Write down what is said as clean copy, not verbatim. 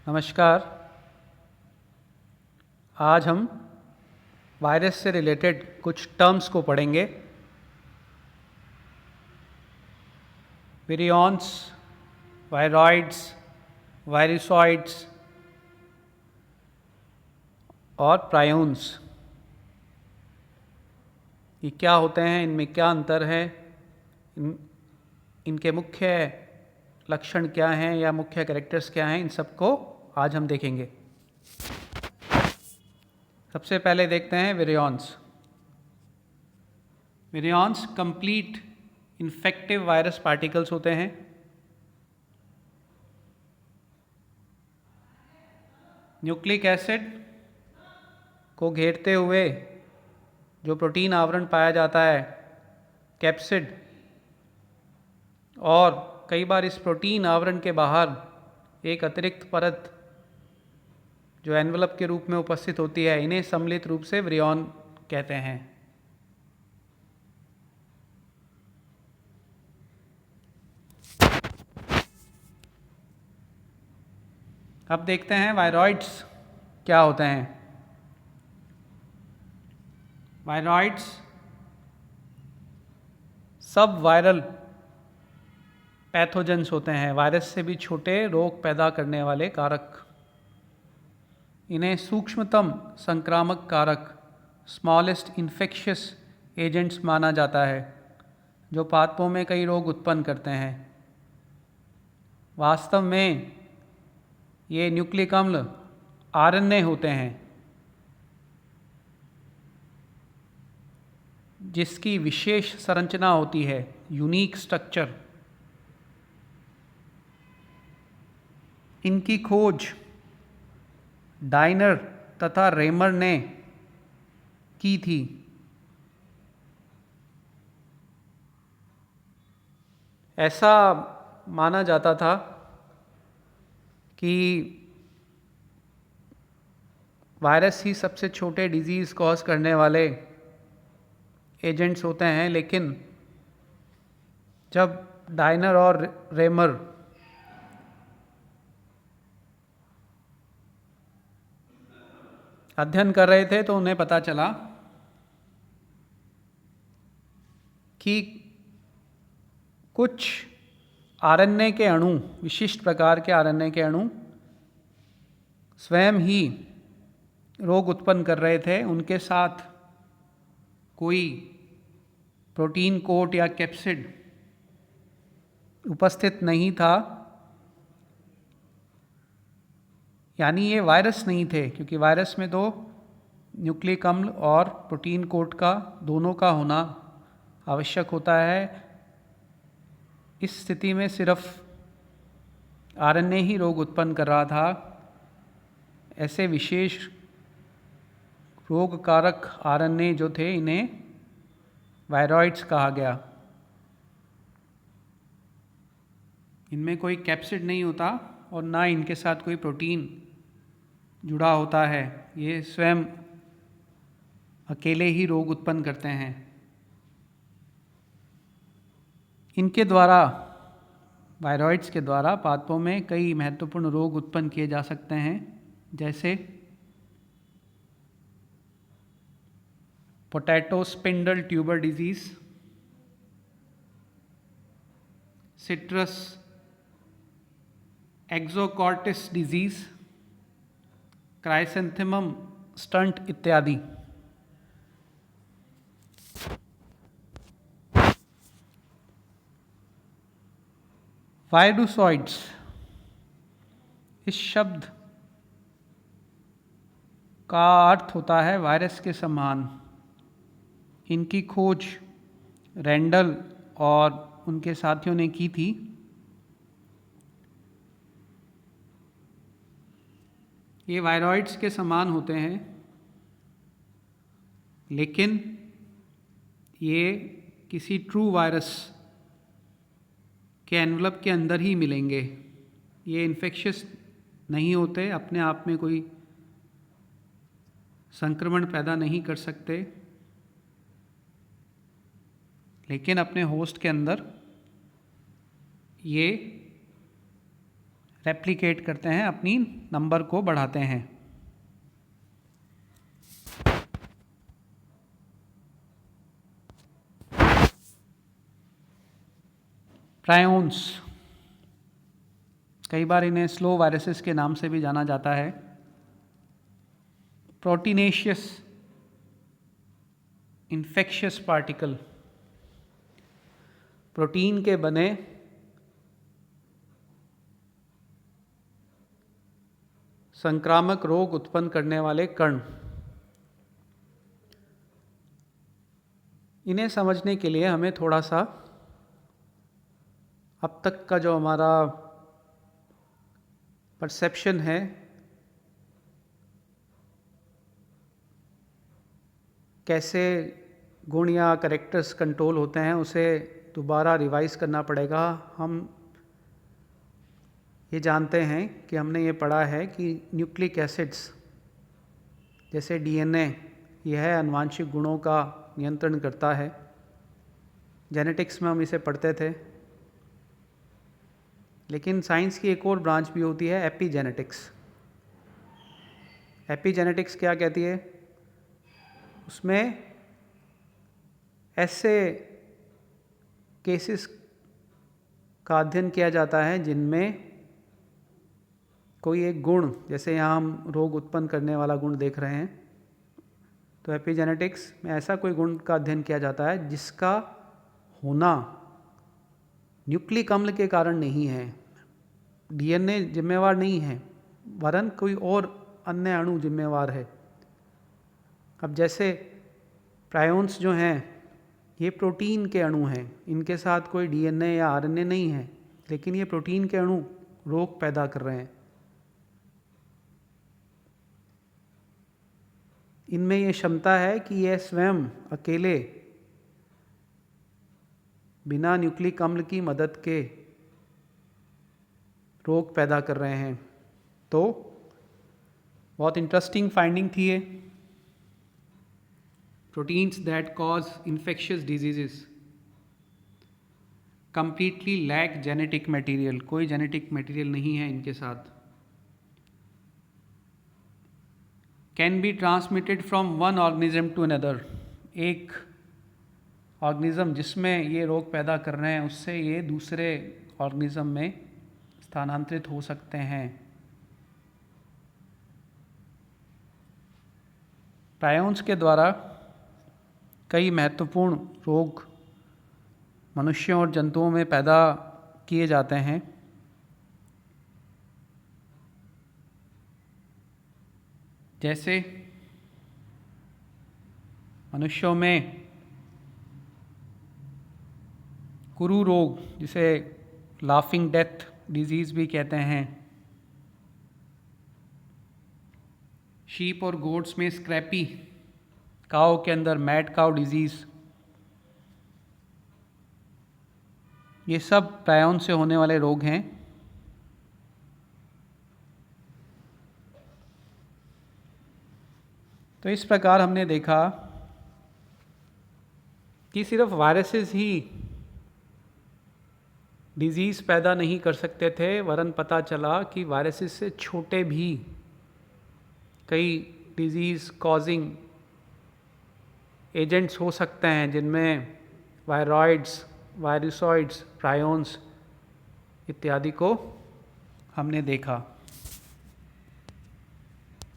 नमस्कार। आज हम वायरस से रिलेटेड कुछ टर्म्स को पढ़ेंगे। विरियॉन्स, वायरॉइड्स, वायरसॉइड्स और प्रायून्स। ये क्या होते हैं, इनमें क्या अंतर है, इनके मुख्य लक्षण क्या हैं या मुख्य कैरेक्टर्स क्या हैं, इन सबको आज हम देखेंगे। सबसे पहले देखते हैं विरियॉन्स। विरियॉन्स कंप्लीट इन्फेक्टिव वायरस पार्टिकल्स होते हैं। न्यूक्लिक एसिड को घेरते हुए जो प्रोटीन आवरण पाया जाता है, कैप्सिड, और कई बार इस प्रोटीन आवरण के बाहर एक अतिरिक्त परत जो एनवलप के रूप में उपस्थित होती है, इन्हें सम्मिलित रूप से विरियॉन कहते हैं। अब देखते हैं वायरॉइड्स क्या होते हैं। वायरॉइड्स सब वायरल पैथोजेंस होते हैं, वायरस से भी छोटे रोग पैदा करने वाले कारक। इन्हें सूक्ष्मतम संक्रामक कारक, स्मॉलेस्ट इन्फेक्शियस एजेंट्स माना जाता है, जो पादपों में कई रोग उत्पन्न करते हैं। वास्तव में ये न्यूक्लिक अम्ल आरएनए होते हैं, जिसकी विशेष संरचना होती है, यूनिक स्ट्रक्चर। इनकी खोज डाइनर तथा रेमर ने की थी। ऐसा माना जाता था कि वायरस ही सबसे छोटे डिजीज़ कॉज करने वाले एजेंट्स होते हैं, लेकिन जब डाइनर और रेमर अध्ययन कर रहे थे तो उन्हें पता चला कि कुछ आरएनए के अणु, विशिष्ट प्रकार के आरएनए के अणु स्वयं ही रोग उत्पन्न कर रहे थे। उनके साथ कोई प्रोटीन कोट या कैप्सिड उपस्थित नहीं था, यानी ये वायरस नहीं थे, क्योंकि वायरस में तो न्यूक्लिक अम्ल और प्रोटीन कोट का दोनों का होना आवश्यक होता है। इस स्थिति में सिर्फ आरएनए ही रोग उत्पन्न कर रहा था। ऐसे विशेष रोग कारक आरएनए जो थे, इन्हें वायरॉइड्स कहा गया। इनमें कोई कैप्सिड नहीं होता और ना इनके साथ कोई प्रोटीन जुड़ा होता है। ये स्वयं अकेले ही रोग उत्पन्न करते हैं। इनके द्वारा, वायरॉइड्स के द्वारा, पादपों में कई महत्वपूर्ण रोग उत्पन्न किए जा सकते हैं, जैसे potato spindle tuber disease, citrus exocortis disease, chrysanthemum stunt इत्यादि। वायरसॉइड्स, इस शब्द का अर्थ होता है वायरस के समान। इनकी खोज रैंडल और उनके साथियों ने की थी। ये वायरॉइड्स के समान होते हैं, लेकिन ये किसी ट्रू वायरस के एनवलप के अंदर ही मिलेंगे। ये इन्फेक्शियस नहीं होते, अपने आप में कोई संक्रमण पैदा नहीं कर सकते, लेकिन अपने होस्ट के अंदर ये रेप्लिकेट करते हैं, अपनी नंबर को बढ़ाते हैं। प्रायोन्स, कई बार इन्हें स्लो वायरसेस के नाम से भी जाना जाता है। प्रोटीनेशियस इन्फेक्शियस पार्टिकल, प्रोटीन के बने संक्रामक रोग उत्पन्न करने वाले कण। इन्हें समझने के लिए हमें थोड़ा सा अब तक का जो हमारा परसेप्शन है, कैसे गुण या कैरेक्टर्स कंट्रोल होते हैं, उसे दोबारा रिवाइज करना पड़ेगा। हम ये जानते हैं कि हमने ये पढ़ा है कि न्यूक्लिक एसिड्स जैसे डीएनए, यह आनुवांशिक गुणों का नियंत्रण करता है। जेनेटिक्स में हम इसे पढ़ते थे। लेकिन साइंस की एक और ब्रांच भी होती है, एपीजेनेटिक्स। एपीजेनेटिक्स क्या कहती है? उसमें ऐसे केसेस का अध्ययन किया जाता है जिनमें कोई एक गुण, जैसे यहाँ हम रोग उत्पन्न करने वाला गुण देख रहे हैं, तो एपीजेनेटिक्स में ऐसा कोई गुण का अध्ययन किया जाता है जिसका होना न्यूक्लिक अम्ल के कारण नहीं है, डीएनए जिम्मेवार नहीं है, वरन कोई और अन्य अणु जिम्मेवार है। अब जैसे प्रायोन्स जो हैं, ये प्रोटीन के अणु हैं, इनके साथ कोई डीएनए या आरएनए नहीं है, लेकिन ये प्रोटीन के अणु रोग पैदा कर रहे हैं। इनमें ये क्षमता है कि ये स्वयं अकेले बिना न्यूक्लिक अम्ल की मदद के रोग पैदा कर रहे हैं। तो बहुत इंटरेस्टिंग फाइंडिंग थी ये। Proteins that cause infectious diseases completely lack genetic material, कोई जेनेटिक मटेरियल नहीं है इनके साथ। Can be transmitted from one organism to another, एक ऑर्गेनिज्म जिसमें ये रोग पैदा कर रहे हैं उससे ये दूसरे ऑर्गेनिज्म में स्थानांतरित हो सकते हैं। प्रायोन्स के द्वारा कई महत्वपूर्ण रोग मनुष्यों और जंतुओं में पैदा किए जाते हैं। जैसे मनुष्यों में कुरु रोग, जिसे लाफिंग डेथ डिजीज़ भी कहते हैं। शीप और गोट्स में स्क्रैपी, काऊ के अंदर मैड काऊ डिजीज़, ये सब प्रायोन से होने वाले रोग हैं। तो इस प्रकार हमने देखा कि सिर्फ वायरसेस ही डिजीज़ पैदा नहीं कर सकते थे, वरन पता चला कि वायरसेस से छोटे भी कई डिजीज़ कॉजिंग एजेंट्स हो सकते हैं, जिनमें वायरॉइड्स, वायरसॉइड्स, प्रायोन्स इत्यादि को हमने देखा।